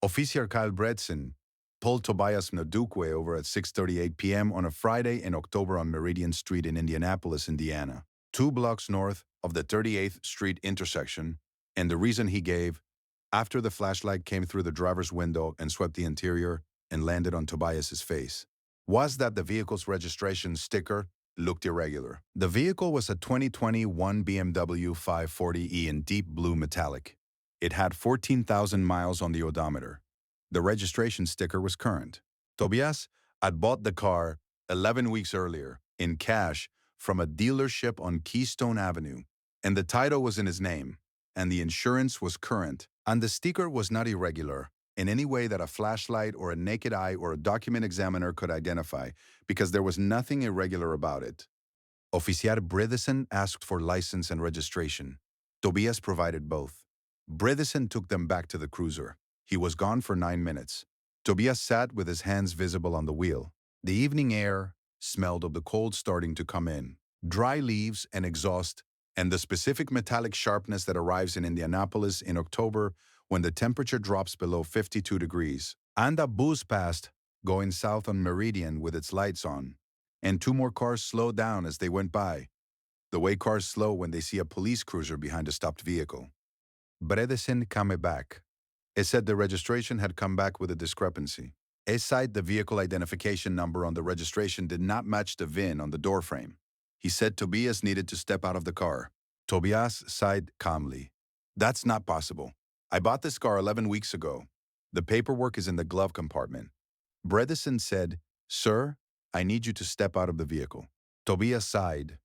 Officer Kyle Bredson pulled Tobias Ndukwe over at 6:38 p.m. on a Friday in October on Meridian Street in Indianapolis, Indiana, 2 blocks north of the 38th Street intersection, and the reason he gave: after the flashlight came through the driver's window and swept the interior and landed on Tobias's face, was that the vehicle's registration sticker looked irregular. The vehicle was a 2021 BMW 540e in deep blue metallic. It had 14,000 miles on the odometer. The registration sticker was current. Tobias had bought the car 11 weeks earlier in cash from a dealership on Keystone Avenue, and the title was in his name, and the insurance was current, and the sticker was not irregular in any way that a flashlight or a naked eye or a document examiner could identify, because there was nothing irregular about it. Officer Bredesen asked for license and registration. Tobias provided both. Bredesen took them back to the cruiser. He was gone for 9 minutes. Tobias sat with his hands visible on the wheel. The evening air smelled of the cold starting to come in, dry leaves and exhaust, and the specific metallic sharpness that arrives in Indianapolis in October when the temperature drops below 52 degrees. And a bus passed, going south on Meridian with its lights on, and 2 more cars slowed down as they went by, the way cars slow when they see a police cruiser behind a stopped vehicle. Bredesen came back. It said the registration had come back with a discrepancy. It cited the vehicle identification number on the registration did not match the VIN on the doorframe. He said Tobias needed to step out of the car. Tobias sighed calmly. "That's not possible. I bought this car 11 weeks ago. The paperwork is in the glove compartment." Bredesen said, "Sir, I need you to step out of the vehicle." Tobias sighed.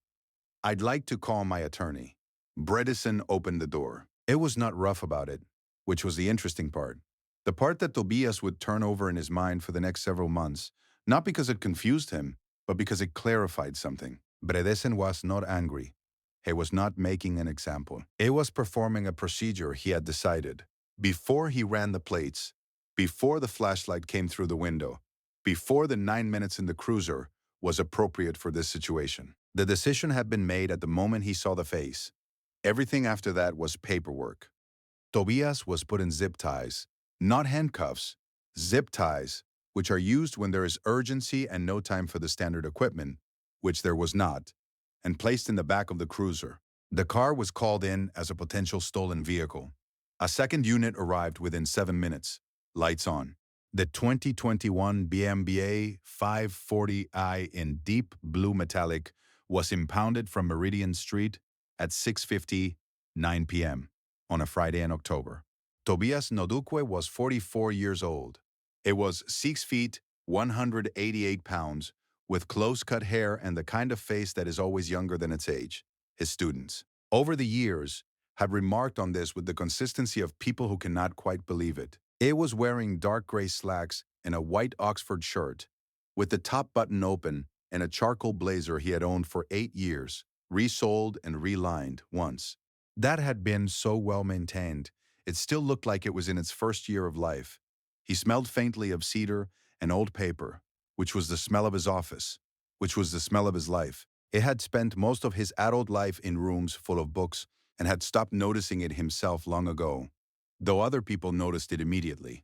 "I'd like to call my attorney." Bredesen opened the door. It was not rough about it, which was the interesting part. The part that Tobias would turn over in his mind for the next several months, not because it confused him, but because it clarified something. Bredesen was not angry. He was not making an example. He was performing a procedure he had decided. Before he ran the plates, before the flashlight came through the window, before the 9 minutes in the cruiser was appropriate for this situation. The decision had been made at the moment he saw the face. Everything after that was paperwork. Tobias was put in zip ties, not handcuffs, zip ties, which are used when there is urgency and no time for the standard equipment, which there was not, and placed in the back of the cruiser. The car was called in as a potential stolen vehicle. A second unit arrived within 7 minutes, lights on. The 2021 BMW 540i in deep blue metallic was impounded from Meridian Street at 6:59 p.m. on a Friday in October. Tobias Ndukwe was 44 years old. It was 6 feet, 188 pounds, with close-cut hair and the kind of face that is always younger than its age. His students, over the years, have remarked on this with the consistency of people who cannot quite believe it. He was wearing dark gray slacks and a white Oxford shirt, with the top button open, and a charcoal blazer he had owned for 8 years, resoled and relined once. That had been so well maintained, it still looked like it was in its first year of life. He smelled faintly of cedar and old paper, which was the smell of his office, which was the smell of his life. He had spent most of his adult life in rooms full of books and had stopped noticing it himself long ago, though other people noticed it immediately.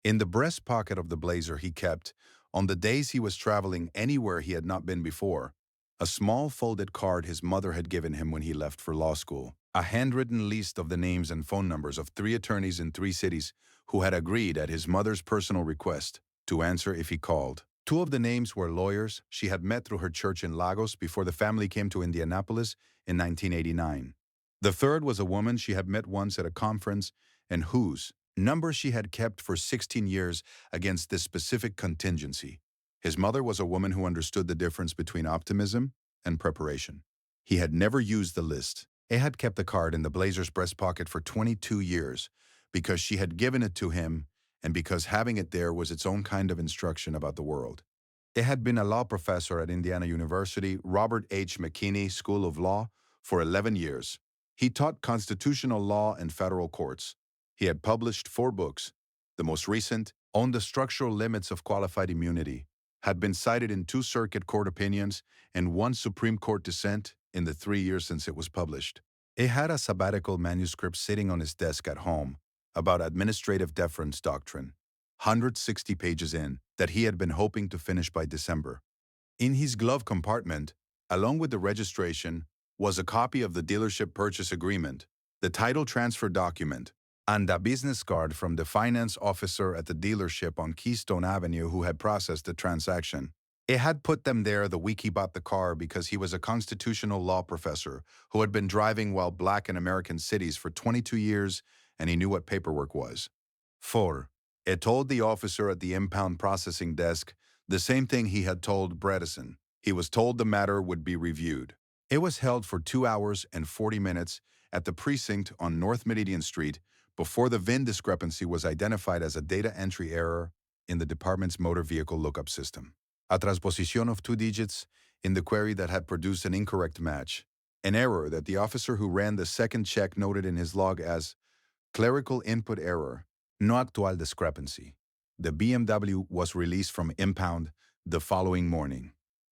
In the breast pocket of the blazer he kept, on the days he was traveling anywhere he had not been before, a small folded card his mother had given him when he left for law school, a handwritten list of the names and phone numbers of 3 attorneys in 3 cities who had agreed at his mother's personal request to answer if he called. 2 of the names were lawyers she had met through her church in Lagos before the family came to Indianapolis in 1989. The third was a woman she had met once at a conference and whose number she had kept for 16 years against this specific contingency. His mother was a woman who understood the difference between optimism and preparation. He had never used the list. He had kept the card in the blazer's breast pocket for 22 years because she had given it to him and because having it there was its own kind of instruction about the world. He had been a law professor at Indiana University, Robert H. McKinney School of Law, for 11 years. He taught constitutional law and federal courts. He had published 4 books. The most recent, On the Structural Limits of Qualified Immunity, had been cited in 2 circuit court opinions and 1 Supreme Court dissent in the 3 years since it was published. He had a sabbatical manuscript sitting on his desk at home about administrative deference doctrine. 160 pages in, that he had been hoping to finish by December. In his glove compartment, along with the registration, was a copy of the dealership purchase agreement, the title transfer document, and a business card from the finance officer at the dealership on Keystone Avenue who had processed the transaction. It had put them there the week he bought the car because he was a constitutional law professor who had been driving while black in American cities for 22 years, and he knew what paperwork was. 4. It told the officer at the impound processing desk the same thing he had told Bredesen. He was told the matter would be reviewed. It was held for 2 hours and 40 minutes at the precinct on North Meridian Street before the VIN discrepancy was identified as a data entry error in the department's motor vehicle lookup system. A transposición of 2 digits in the query that had produced an incorrect match. An error that the officer who ran the second check noted in his log as clerical input error, no actual discrepancy. The BMW was released from impound the following morning.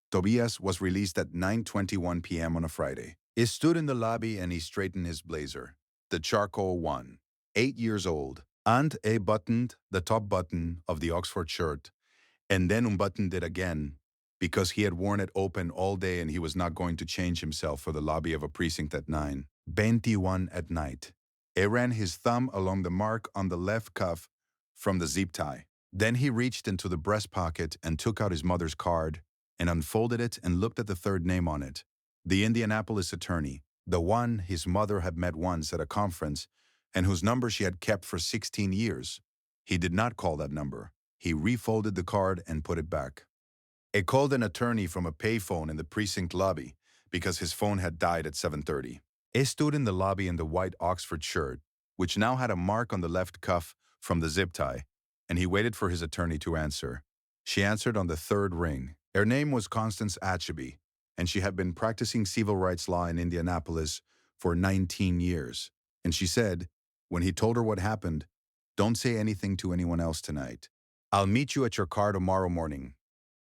Tobias was released at 9:21 p.m. on a Friday. He stood in the lobby and he straightened his blazer, the charcoal one, 8 years old, and he buttoned the top button of the Oxford shirt, and then unbuttoned it again because he had worn it open all day and he was not going to change himself for the lobby of a precinct at 9:21 at night. He ran his thumb along the mark on the left cuff from the zip tie. Then he reached into the breast pocket and took out his mother's card and unfolded it and looked at the third name on it. The Indianapolis attorney, the one his mother had met once at a conference and whose number she had kept for 16 years. He did not call that number. He refolded the card and put it back. He called an attorney from a payphone in the precinct lobby because his phone had died at 7:30. He stood in the lobby in the white Oxford shirt, which now had a mark on the left cuff from the zip tie, and he waited for his attorney to answer. She answered on the third ring. Her name was Constance Atcheby, and she had been practicing civil rights law in Indianapolis for 19 years. And she said, when he told her what happened, "Don't say anything to anyone else tonight. I'll meet you at your car tomorrow morning."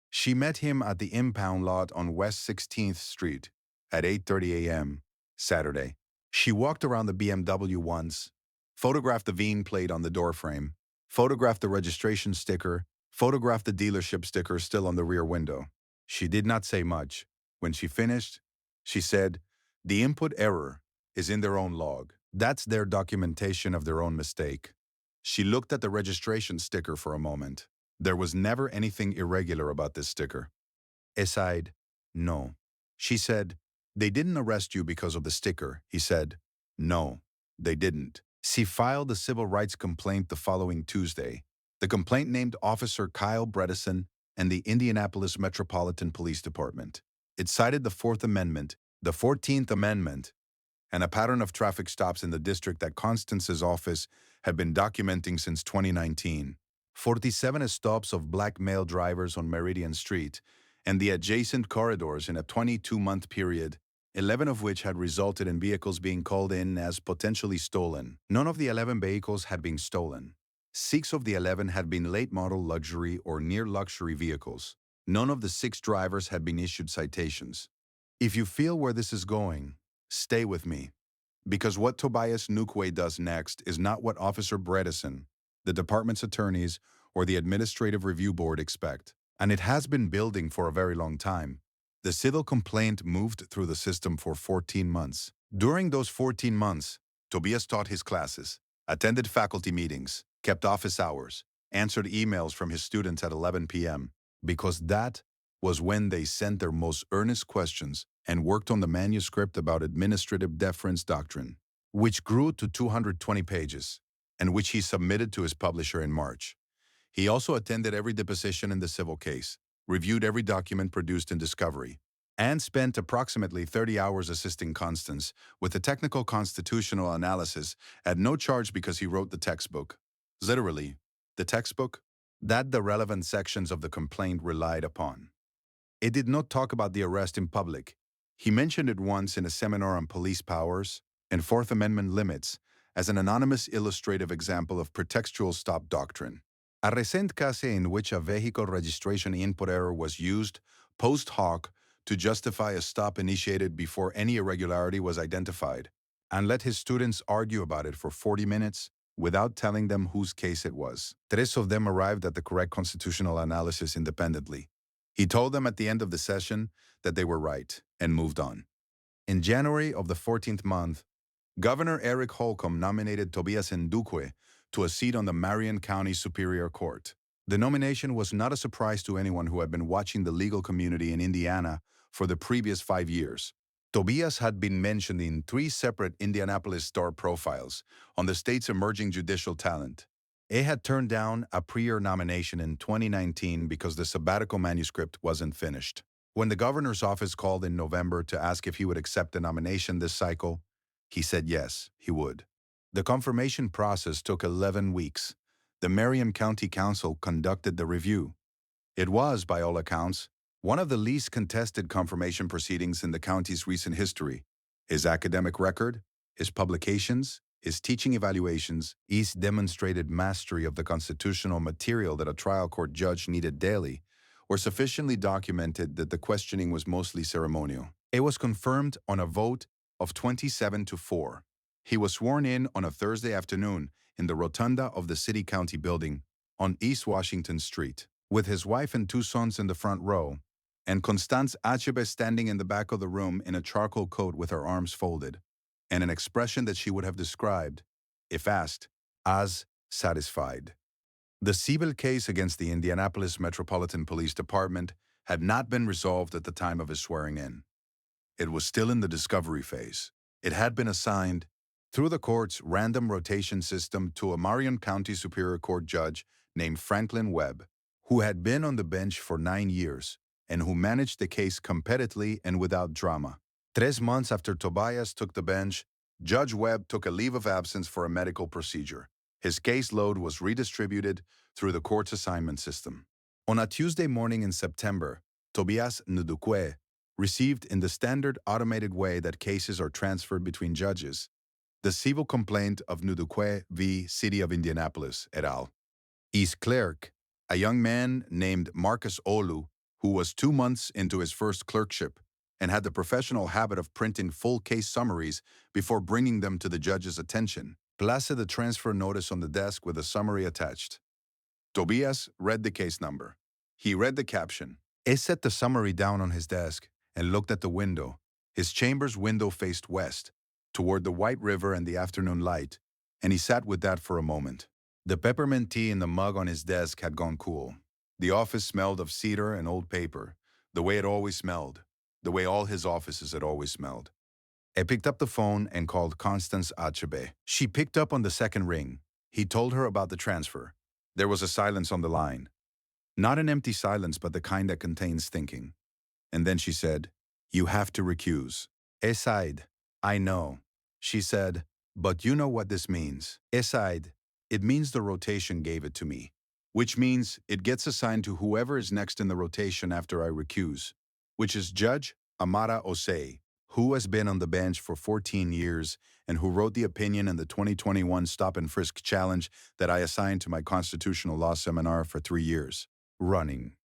She met him at the impound lot on West 16th Street at 8:30 a.m. Saturday. She walked around the BMW once, photographed the VIN plate on the doorframe, photographed the registration sticker, photographed the dealership sticker still on the rear window. She did not say much. When she finished, she said, "The input error is in their own log. That's their documentation of their own mistake." She looked at the registration sticker for a moment. There was never anything irregular about this sticker. He sighed, "No." She said, "They didn't arrest you because of the sticker." He said, "No, they didn't." She filed a civil rights complaint the following Tuesday. The complaint named Officer Kyle Bredesen and the Indianapolis Metropolitan Police Department. It cited the Fourth Amendment, the 14th Amendment, and a pattern of traffic stops in the district that Constance's office had been documenting since 2019. 47 stops of black male drivers on Meridian Street and the adjacent corridors in a 22-month period, 11 of which had resulted in vehicles being called in as potentially stolen. None of the 11 vehicles had been stolen. 6 of the 11 had been late-model luxury or near-luxury vehicles. None of the 6 drivers had been issued citations. If you feel where this is going, stay with me. Because what Tobias Nukwe does next is not what Officer Bredesen, the department's attorneys, or the Administrative Review Board expect. And it has been building for a very long time. The civil complaint moved through the system for 14 months. During those 14 months, Tobias taught his classes, attended faculty meetings, kept office hours, answered emails from his students at 11 p.m., because that was when they sent their most earnest questions and worked on the manuscript about administrative deference doctrine, which grew to 220 pages, and which he submitted to his publisher in March. He also attended every deposition in the civil case, reviewed every document produced in discovery, and spent approximately 30 hours assisting Constance with the technical constitutional analysis at no charge because he wrote the textbook. Literally, the textbook that the relevant sections of the complaint relied upon. It did not talk about the arrest in public. He mentioned it once in a seminar on police powers and Fourth Amendment limits as an anonymous illustrative example of pretextual stop doctrine. A recent case in which a vehicle registration input error was used post hoc to justify a stop initiated before any irregularity was identified, and let his students argue about it for 40 minutes, without telling them whose case it was. Tres of them arrived at the correct constitutional analysis independently. He told them at the end of the session that they were right and moved on. In January of the 14th month, Governor Eric Holcomb nominated Tobias Ndukwe to a seat on the Marion County Superior Court. The nomination was not a surprise to anyone who had been watching the legal community in Indiana for the previous 5 years. Tobias had been mentioned in 3 separate Indianapolis Star profiles on the state's emerging judicial talent. He had turned down a prior nomination in 2019 because the sabbatical manuscript wasn't finished. When the governor's office called in November to ask if he would accept the nomination this cycle, he said yes, he would. The confirmation process took 11 weeks. The Marion County Council conducted the review. It was, by all accounts, one of the least contested confirmation proceedings in the county's recent history. His academic record, his publications, his teaching evaluations, his demonstrated mastery of the constitutional material that a trial court judge needed daily, were sufficiently documented that the questioning was mostly ceremonial. It was confirmed on a vote of 27-4. He was sworn in on a Thursday afternoon in the rotunda of the City-County building on East Washington Street, with his wife and 2 sons in the front row, and Constance Achebe standing in the back of the room in a charcoal coat with her arms folded, and an expression that she would have described, if asked, as satisfied. The civil case against the Indianapolis Metropolitan Police Department had not been resolved at the time of his swearing in. It was still in the discovery phase. It had been assigned through the court's random rotation system to a Marion County Superior Court judge named Franklin Webb, who had been on the bench for 9 years and who managed the case competently and without drama. 3 months after Tobias took the bench, Judge Webb took a leave of absence for a medical procedure. His caseload was redistributed through the court's assignment system. On a Tuesday morning in September, Tobias Ndukwe received in the standard automated way that cases are transferred between judges the civil complaint of Ndukwe v. City of Indianapolis et al. His clerk, a young man named Marcus Olu, who was 2 months into his first clerkship and had the professional habit of printing full case summaries before bringing them to the judge's attention, placed the transfer notice on the desk with a summary attached. Tobias read the case number. He read the caption. He set the summary down on his desk and looked at the window. His chamber's window faced west, toward the White River and the afternoon light, and he sat with that for a moment. The peppermint tea in the mug on his desk had gone cool. The office smelled of cedar and old paper, the way it always smelled, the way all his offices had always smelled. He picked up the phone and called Constance Achebe. She picked up on the second ring. He told her about the transfer. There was a silence on the line. Not an empty silence, but the kind that contains thinking. And then she said, "You have to recuse." He sighed. "I know." She said, "But you know what this means." He sighed. "It means the rotation gave it to me, which means it gets assigned to whoever is next in the rotation after I recuse, which is Judge Amara Osei, who has been on the bench for 14 years and who wrote the opinion in the 2021 Stop and Frisk Challenge that I assigned to my constitutional law seminar for 3 years. Running.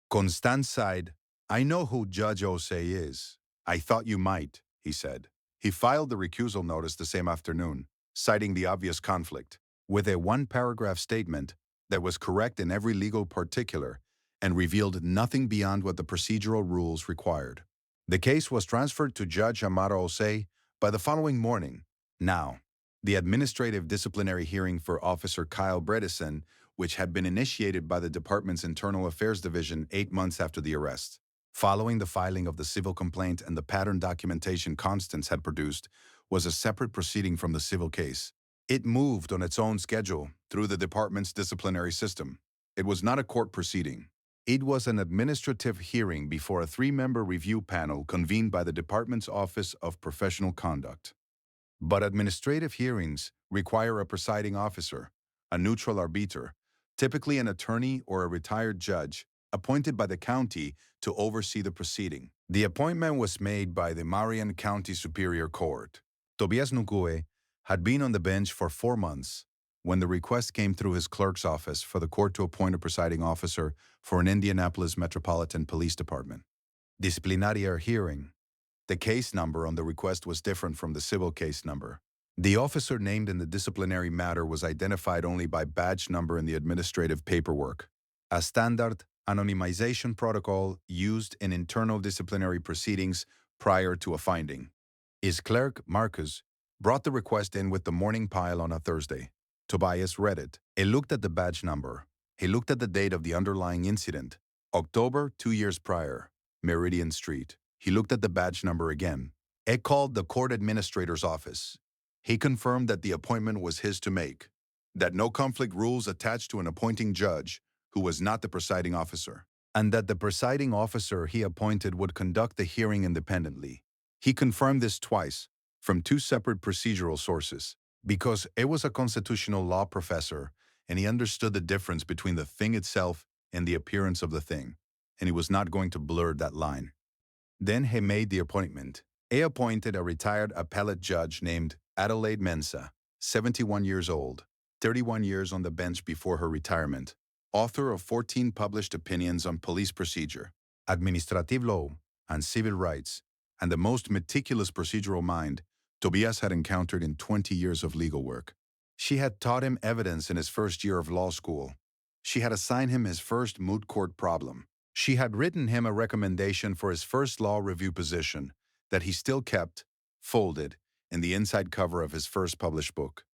Constance sighed. "I know who Judge Osei is. I thought you might," he said. He filed the recusal notice the same afternoon, citing the obvious conflict, with a 1-paragraph statement that was correct in every legal particular and revealed nothing beyond what the procedural rules required. The case was transferred to Judge Amara Osei by the following morning. Now, the administrative disciplinary hearing for Officer Kyle Bredesen, which had been initiated by the department's Internal Affairs Division 8 months after the arrest, following the filing of the civil complaint and the pattern documentation Constance had produced, was a separate proceeding from the civil case. It moved on its own schedule through the department's disciplinary system. It was not a court proceeding. It was an administrative hearing before a 3-member review panel convened by the department's Office of Professional Conduct. But administrative hearings require a presiding officer, a neutral arbiter, typically an attorney or a retired judge, appointed by the county to oversee the proceeding. The appointment was made by the Marion County Superior Court. Tobias Ndukwe had been on the bench for 4 months when the request came through his clerk's office for the court to appoint a presiding officer for an Indianapolis Metropolitan Police Department. Disciplinary hearing. The case number on the request was different from the civil case number. The officer named in the disciplinary matter was identified only by badge number in the administrative paperwork, a standard anonymization protocol used in internal disciplinary proceedings prior to a finding. His clerk, Marcus, brought the request in with the morning pile on a Thursday. Tobias read it. He looked at the badge number. He looked at the date of the underlying incident, October 2 years prior, Meridian Street. He looked at the badge number again. He called the court administrator's office. He confirmed that the appointment was his to make, that no conflict rules attached to an appointing judge who was not the presiding officer, and that the presiding officer he appointed would conduct the hearing independently. He confirmed this twice, from two separate procedural sources, because he was a constitutional law professor and he understood the difference between the thing itself and the appearance of the thing, and he was not going to blur that line. Then he made the appointment. He appointed a retired appellate judge named Adelaide Mensah, 71 years old, 31 years on the bench before her retirement, author of 14 published opinions on police procedure, administrative law, and civil rights, and the most meticulous procedural mind Tobias had encountered in 20 years of legal work. She had taught him evidence in his first year of law school. She had assigned him his first moot court problem. She had written him a recommendation for his first law review position that he still kept, folded, in the inside cover of his first published book.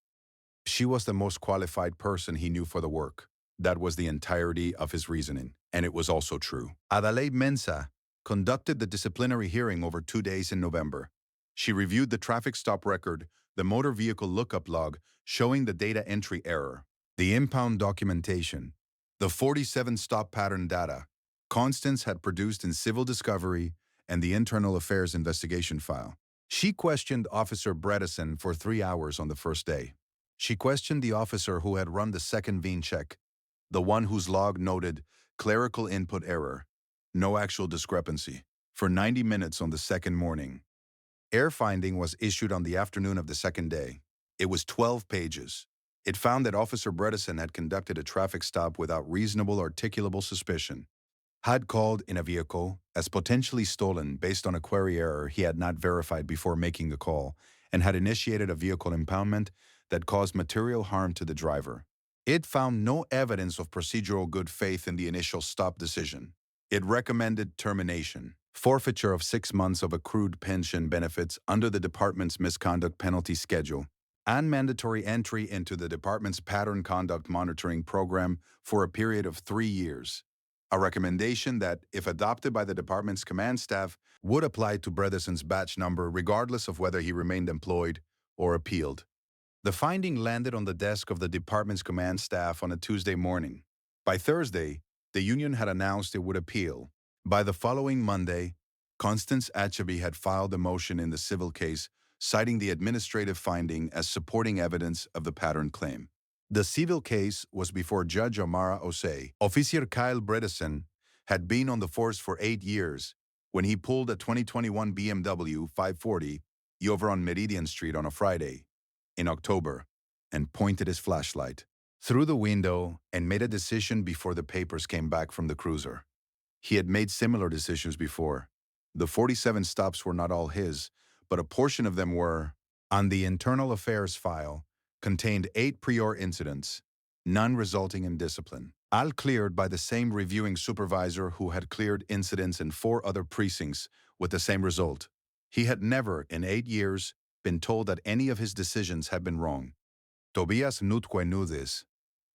She was the most qualified person he knew for the work. That was the entirety of his reasoning, and it was also true. Adelaide Mensah conducted the disciplinary hearing over 2 days in November. She reviewed the traffic stop record, the motor vehicle lookup log showing the data entry error, the impound documentation, the 47 stop pattern data Constance had produced in civil discovery, and the internal affairs investigation file. She questioned Officer Bredesen for 3 hours on the first day. She questioned the officer who had run the second VIN check, the one whose log noted clerical input error, no actual discrepancy, for 90 minutes on the second morning. Error finding was issued on the afternoon of the second day. It was 12 pages. It found that Officer Bredesen had conducted a traffic stop without reasonable articulable suspicion, had called in a vehicle as potentially stolen based on a query error he had not verified before making the call, and had initiated a vehicle impoundment that caused material harm to the driver. It found no evidence of procedural good faith in the initial stop decision. It recommended termination, forfeiture of 6 months of accrued pension benefits under the department's misconduct penalty schedule, and mandatory entry into the department's pattern conduct monitoring program for a period of 3 years. A recommendation that, if adopted by the department's command staff, would apply to Bredesen's batch number regardless of whether he remained employed or appealed. The finding landed on the desk of the department's command staff on a Tuesday morning. By Thursday, the union had announced it would appeal. By the following Monday, Constance Achebe had filed a motion in the civil case, citing the administrative finding as supporting evidence of the pattern claim. The civil case was before Judge Omara Osei. Officer Kyle Bredesen had been on the force for 8 years when he pulled a 2021 BMW 540 over on Meridian Street on a Friday in October and pointed his flashlight through the window and made a decision before the papers came back from the cruiser. He had made similar decisions before. The 47 stops were not all his, but a portion of them were. On the internal affairs file, contained 8 prior incidents, none resulting in discipline, all cleared by the same reviewing supervisor who had cleared incidents in 4 other precincts with the same result. He had never, in 8 years, been told that any of his decisions had been wrong. Tobias Nutque knew this.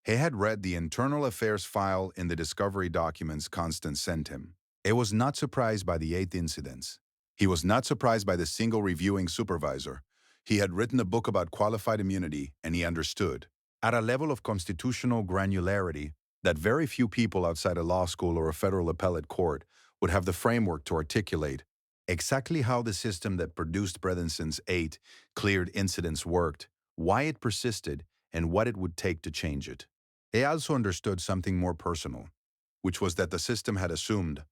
He had read the internal affairs file in the discovery documents Constance sent him. He was not surprised by the 8 incidents. He was not surprised by the single reviewing supervisor. He had written a book about qualified immunity, and he understood, at a level of constitutional granularity, that very few people outside a law school or a federal appellate court would have the framework to articulate exactly how the system that produced Bredesen's 8 cleared incidents worked, why it persisted, and what it would take to change it. He also understood something more personal, which was that the system had assumed,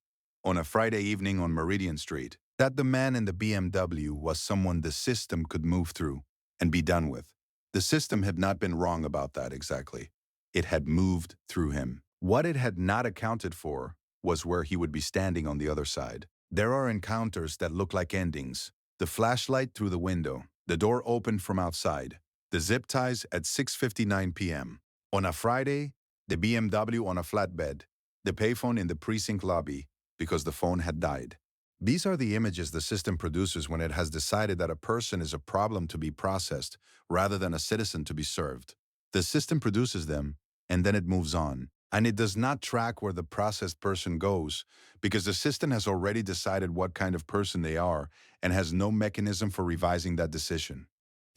on a Friday evening on Meridian Street, that the man in the BMW was someone the system could move through and be done with. The system had not been wrong about that exactly. It had moved through him. What it had not accounted for was where he would be standing on the other side. There are encounters that look like endings. The flashlight through the window. The door opened from outside. The zip ties at 6:59 p.m. On a Friday, the BMW on a flatbed, the payphone in the precinct lobby because the phone had died. These are the images the system produces when it has decided that a person is a problem to be processed rather than a citizen to be served. The system produces them, and then it moves on. And it does not track where the processed person goes because the system has already decided what kind of person they are and has no mechanism for revising that decision.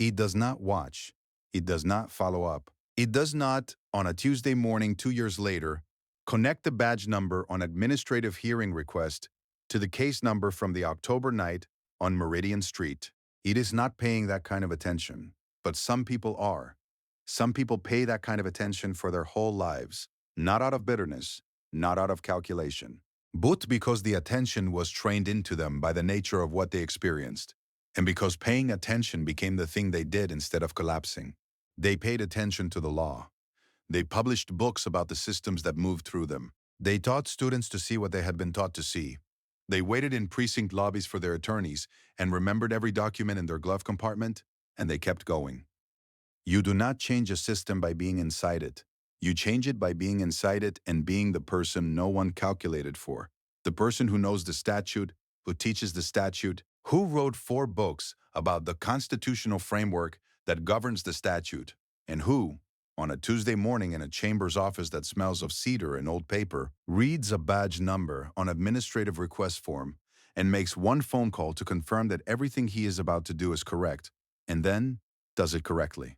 It does not watch. It does not follow up. It does not, on a Tuesday morning 2 years later, connect the badge number on administrative hearing request to the case number from the October night on Meridian Street. It is not paying that kind of attention, but some people are. Some people pay that kind of attention for their whole lives, not out of bitterness, not out of calculation, but because the attention was trained into them by the nature of what they experienced, and because paying attention became the thing they did instead of collapsing. They paid attention to the law. They published books about the systems that moved through them. They taught students to see what they had been taught to see. They waited in precinct lobbies for their attorneys and remembered every document in their glove compartment, and they kept going. You do not change a system by being inside it. You change it by being inside it and being the person no one calculated for. The person who knows the statute, who teaches the statute, who wrote 4 books about the constitutional framework that governs the statute, and who, on a Tuesday morning in a chamber's office that smells of cedar and old paper, reads a badge number on administrative request form and makes one phone call to confirm that everything he is about to do is correct, and then does it correctly.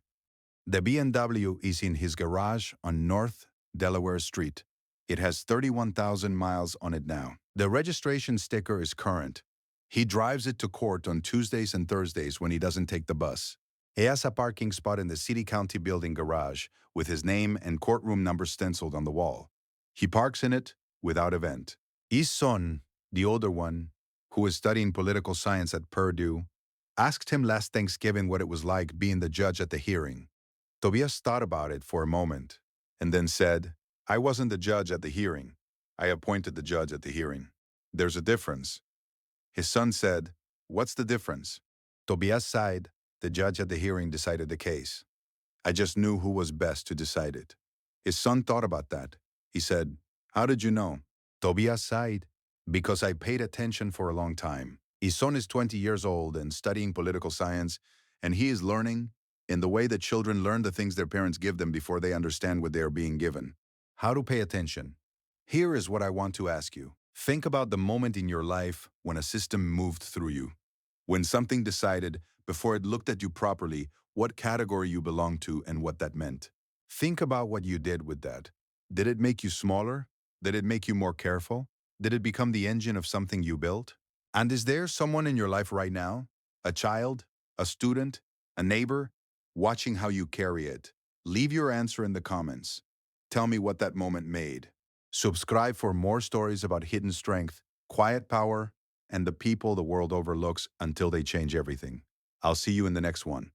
The BMW is in his garage on North Delaware Street. It has 31,000 miles on it now. The registration sticker is current. He drives it to court on Tuesdays and Thursdays when he doesn't take the bus. He has a parking spot in the city-county building garage with his name and courtroom number stenciled on the wall. He parks in it without event. His son, the older one, who is studying political science at Purdue, asked him last Thanksgiving what it was like being the judge at the hearing. Tobias thought about it for a moment and then said, "I wasn't the judge at the hearing. I appointed the judge at the hearing. There's a difference." His son said, "What's the difference?" Tobias sighed. The judge at the hearing decided the case. I just knew who was best to decide it. His son thought about that. He said, "How did you know?" Tobias sighed, "Because I paid attention for a long time." His son is 20 years old and studying political science, and he is learning in the way that children learn the things their parents give them before they understand what they are being given. How to pay attention. Here is what I want to ask you. Think about the moment in your life when a system moved through you. When something decided, before it looked at you properly, what category you belonged to and what that meant. Think about what you did with that. Did it make you smaller? Did it make you more careful? Did it become the engine of something you built? And is there someone in your life right now, a child, a student, a neighbor, watching how you carry it? Leave your answer in the comments. Tell me what that moment made. Subscribe for more stories about hidden strength, quiet power, and the people the world overlooks until they change everything. I'll see you in the next one.